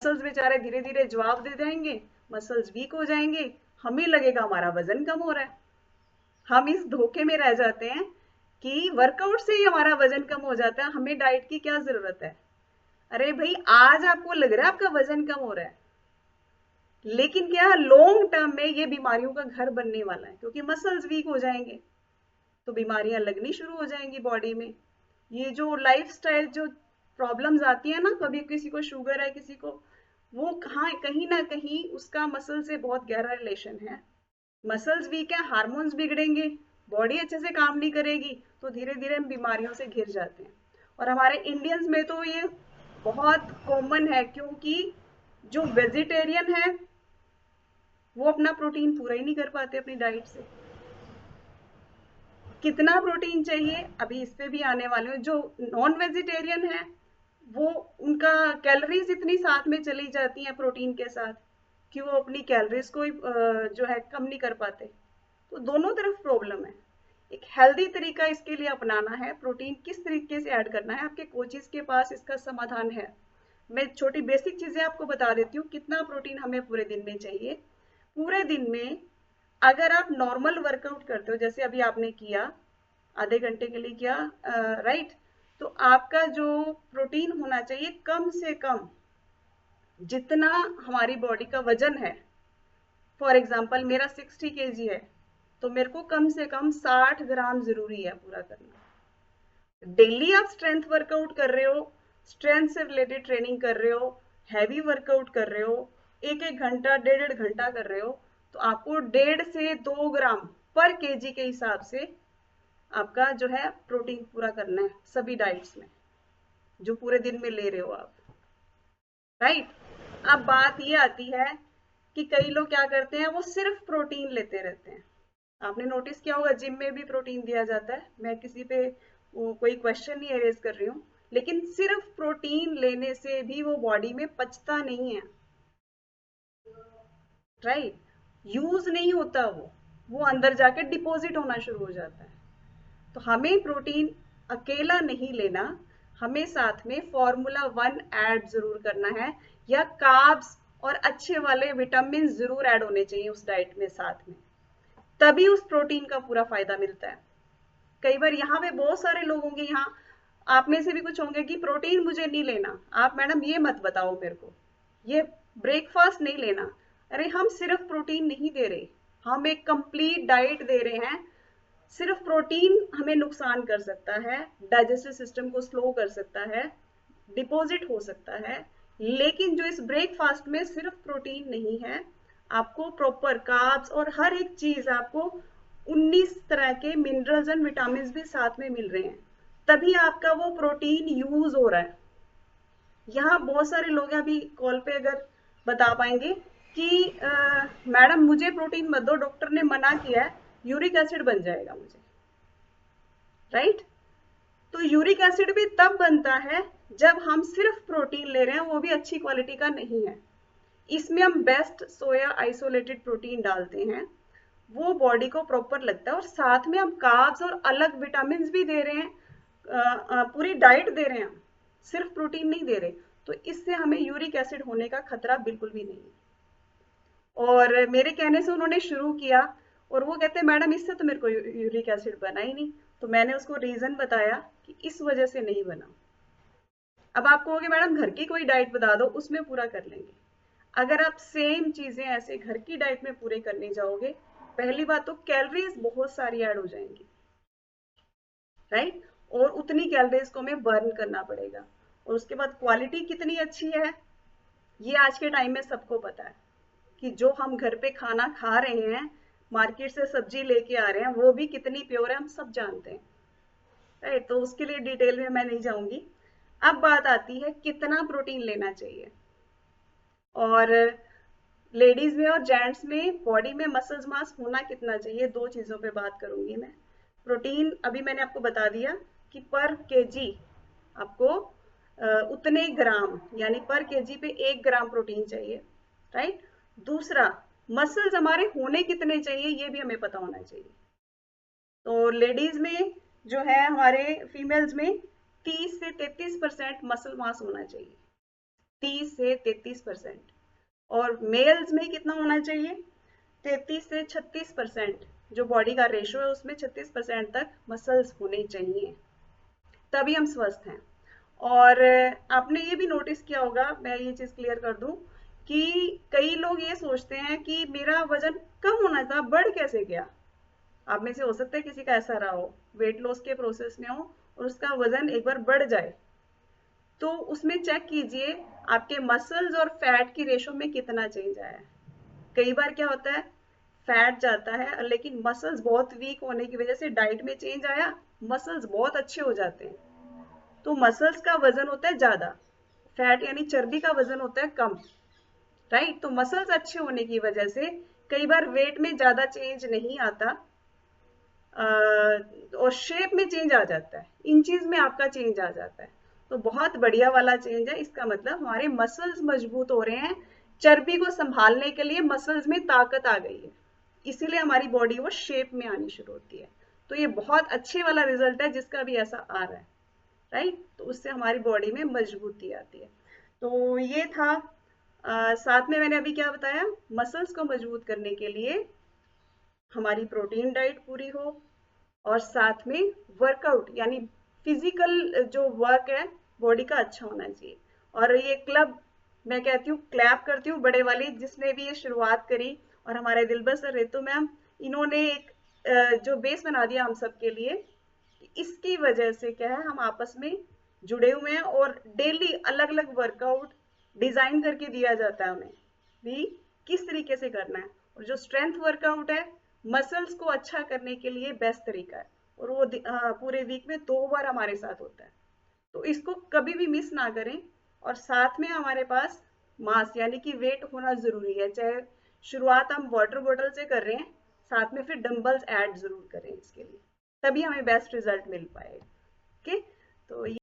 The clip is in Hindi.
मसल्स बेचारे धीरे धीरे जवाब दे देंगे, मसल्स वीक हो जाएंगे, हमें लगेगा हमारा वजन कम हो रहा है। हम इस धोखे में रह जाते हैं कि वर्कआउट से ही हमारा वजन कम हो जाता है, हमें डाइट की क्या जरूरत है। अरे भाई, आज आपको लग रहा है आपका वजन कम हो रहा है, लेकिन क्या लॉन्ग टर्म में ये बीमारियों का घर बनने वाला है, क्योंकि मसल्स वीक हो जाएंगे तो बीमारियां लगनी शुरू हो जाएंगी बॉडी में। ये जो लाइफस्टाइल जो प्रॉब्लम्स आती है ना, कभी किसी को शुगर है, किसी को, वो कहाँ कहीं ना कहीं उसका मसल से बहुत गहरा रिलेशन है। मसल्स वीक है, हार्मोन्स बिगड़ेंगे, बॉडी अच्छे से काम नहीं करेगी, तो धीरे धीरे हम बीमारियों से घिर जाते हैं। और हमारे इंडियंस में तो ये बहुत कॉमन है, क्योंकि जो वेजिटेरियन है वो अपना प्रोटीन पूरा ही नहीं कर पाते अपनी डाइट से। कितना प्रोटीन चाहिए अभी इस पे भी आने वाले हूँ। जो नॉन वेजिटेरियन है वो, उनका कैलोरीज इतनी साथ में चली जाती हैं प्रोटीन के साथ कि वो अपनी कैलोरीज को जो है कम नहीं कर पाते। तो दोनों तरफ प्रॉब्लम है। एक हेल्दी तरीका इसके लिए अपनाना है, प्रोटीन किस तरीके से ऐड करना है, आपके कोचेस के पास इसका समाधान है। मैं छोटी बेसिक चीजें आपको बता देती हूँ, कितना प्रोटीन हमें पूरे दिन में चाहिए। पूरे दिन में अगर आप नॉर्मल वर्कआउट करते हो, जैसे अभी आपने किया, आधे घंटे के लिए किया, राइट, तो आपका जो प्रोटीन होना चाहिए कम से कम जितना हमारी बॉडी का वजन है। फॉर एग्जाम्पल मेरा 60 kg है, तो मेरे को कम से कम 60 ग्राम जरूरी है पूरा करना। डेली आप स्ट्रेंथ वर्कआउट कर रहे हो, स्ट्रेंथ से रिलेटेड ट्रेनिंग कर रहे हो, हैवी वर्कआउट कर रहे हो, एक एक घंटा, डेढ़ डेढ़ घंटा कर रहे हो, तो आपको 1.5 से 2 ग्राम पर केजी के हिसाब से आपका जो है प्रोटीन पूरा करना है सभी डाइट्स में, जो पूरे दिन में ले रहे हो आप, राइट। अब बात ये आती है कि कई लोग क्या करते हैं, वो सिर्फ प्रोटीन लेते रहते हैं। आपने नोटिस किया होगा जिम में भी प्रोटीन दिया जाता है, मैं किसी पे कोई क्वेश्चन नहीं अरेज कर रही हूँ, लेकिन सिर्फ प्रोटीन लेने से भी वो बॉडी में पचता नहीं है, राइट। यूज नहीं होता, वो अंदर जाके डिपॉजिट होना शुरू हो जाता है। तो हमें प्रोटीन अकेला नहीं लेना, हमें साथ में फॉर्मूला 1 ऐड जरूर करना है, या कार्ब्स और अच्छे वाले विटामिन जरूर ऐड होने चाहिए उस डाइट में साथ में, तभी उस प्रोटीन का पूरा फायदा मिलता है। कई बार यहाँ पे बहुत सारे लोग होंगे, यहाँ आप में से भी कुछ होंगे कि प्रोटीन मुझे नहीं लेना, आप मैडम ये मत बताओ मेरे को, ये ब्रेकफास्ट नहीं लेना। अरे हम सिर्फ प्रोटीन नहीं दे रहे, हम एक कंप्लीट डाइट दे रहे हैं। सिर्फ प्रोटीन हमें नुकसान कर सकता है, डाइजेस्टिव सिस्टम को स्लो कर सकता है, डिपॉजिट हो सकता है, लेकिन जो इस ब्रेकफास्ट में सिर्फ प्रोटीन नहीं है, आपको प्रॉपर कार्ब्स और हर एक चीज आपको 19 तरह के मिनरल्स एंड विटामिन भी साथ में मिल रहे हैं, तभी आपका वो प्रोटीन यूज हो रहा है। यहाँ बहुत सारे लोग हैं अभी कॉल पे, अगर बता पाएंगे कि मैडम मुझे प्रोटीन मत दो, डॉक्टर ने मना किया है, यूरिक एसिड बन जाएगा मुझे, राइट। तो यूरिक एसिड भी तब बनता है जब हम सिर्फ प्रोटीन ले रहे हैं, वो भी अच्छी क्वालिटी का नहीं है। इसमें हम बेस्ट सोया आइसोलेटेड प्रोटीन डालते हैं, वो बॉडी को प्रॉपर लगता है, और साथ में हम कार्ब्स और अलग विटामिन भी दे रहे हैं, पूरी डाइट दे रहे हैं, सिर्फ प्रोटीन नहीं दे रहे। तो इससे हमें यूरिक एसिड होने का खतरा बिल्कुल भी नहीं है। और मेरे कहने से उन्होंने शुरू किया, और वो कहते हैं मैडम इससे तो मेरे को यूरिक एसिड बना ही नहीं। तो मैंने उसको रीजन बताया कि इस वजह से नहीं बना। अब आप कहोगे मैडम घर की कोई डाइट बता दो, उसमें पूरा कर लेंगे। अगर आप सेम चीजें ऐसे घर की डाइट में पूरे करने जाओगे, पहली बात तो कैलोरीज बहुत सारी ऐड हो जाएंगी, राइट, और उतनी कैलोरीज को हमें बर्न करना पड़ेगा। और उसके बाद क्वालिटी कितनी अच्छी है, ये आज के टाइम में सबको पता है कि जो हम घर पे खाना खा रहे हैं, मार्केट से सब्जी लेके आ रहे हैं, वो भी कितनी प्योर है हम सब जानते हैं, राइट। तो उसके लिए डिटेल में मैं नहीं जाऊंगी। अब बात आती है कितना प्रोटीन लेना चाहिए। और लेडीज में और जेंट्स में बॉडी में मसल्स मास होना कितना चाहिए, दो चीजों पे बात करूंगी मैं। प्रोटीन अभी मैंने आपको बता दिया कि पर केजी आपको उतने ग्राम, यानी पर केजी पे 1 ग्राम प्रोटीन चाहिए, राइट। दूसरा, मसल्स हमारे होने कितने चाहिए ये भी हमें पता होना चाहिए। तो लेडीज में जो है, हमारे फीमेल्स में 30 से 33% मसल मास होना चाहिए, 30 से 33%। और मेल्स में कितना होना चाहिए? 33 से 36%। जो बॉडी का रेशो है उसमें 36% तक मसल्स होने चाहिए, तभी हम स्वस्थ हैं। और आपने ये भी नोटिस किया होगा, मैं ये चीज क्लियर कर दूं, कि कई लोग ये सोचते हैं कि मेरा वजन कम होना था, बढ़ कैसे गया। आप में से हो सकता है किसी का ऐसा रहा हो, वेट लॉस के प्रोसेस में हो और उसका वजन एक बार बढ़ जाए, तो उसमें चेक कीजिए आपके मसल्स और फैट की रेशो में कितना चेंज आया है। कई बार क्या होता है, फैट जाता है लेकिन मसल्स बहुत वीक होने की वजह से डाइट में चेंज आया, मसल्स बहुत अच्छे हो जाते हैं। तो मसल्स का वजन होता है ज्यादा, फैट यानी चर्बी का वजन होता है कम, राइट। तो मसल्स अच्छे होने की वजह से कई बार वेट में ज्यादा चेंज नहीं आता, और शेप में चेंज आ जाता है, इन चीज में आपका चेंज आ जाता है। तो बहुत बढ़िया वाला चेंज है, इसका मतलब हमारे मसल्स मजबूत हो रहे हैं, चर्बी को संभालने के लिए मसल्स में ताकत आ गई है, इसीलिए हमारी बॉडी वो शेप में आनी शुरू होती है। तो ये बहुत अच्छे वाला रिजल्ट है जिसका भी ऐसा आ रहा है, राइट। तो उससे हमारी बॉडी में मजबूती आती है। तो ये था, साथ में मैंने अभी क्या बताया, मसल्स को मजबूत करने के लिए हमारी प्रोटीन डाइट पूरी हो, और साथ में वर्कआउट यानी फिजिकल जो वर्क है बॉडी का अच्छा होना चाहिए। और ये क्लब, मैं कहती हूँ क्लैप करती हूँ बड़े वाली, जिसने भी ये शुरुआत करी, और हमारे दिलबर सर रेतु मैम, इन्होंने एक जो बेस बना दिया हम सब के लिए। इसकी वजह से क्या है, हम आपस में जुड़े हुए हैं और डेली अलग अलग वर्कआउट डिजाइन करके दिया जाता है हमें भी किस तरीके से करना है। और जो स्ट्रेंथ वर्कआउट है मसल्स को अच्छा करने के लिए बेस्ट तरीका है, और वो पूरे वीक में 2 बार हमारे साथ होता है। तो इसको कभी भी मिस ना करें। और साथ में हमारे पास मास यानी कि वेट होना जरूरी है, चाहे शुरुआत हम वाटर बॉटल से कर रहे हैं, साथ में फिर डंबल्स ऐड जरूर करें इसके लिए, तभी हमें बेस्ट रिजल्ट मिल पाएगा। ओके, तो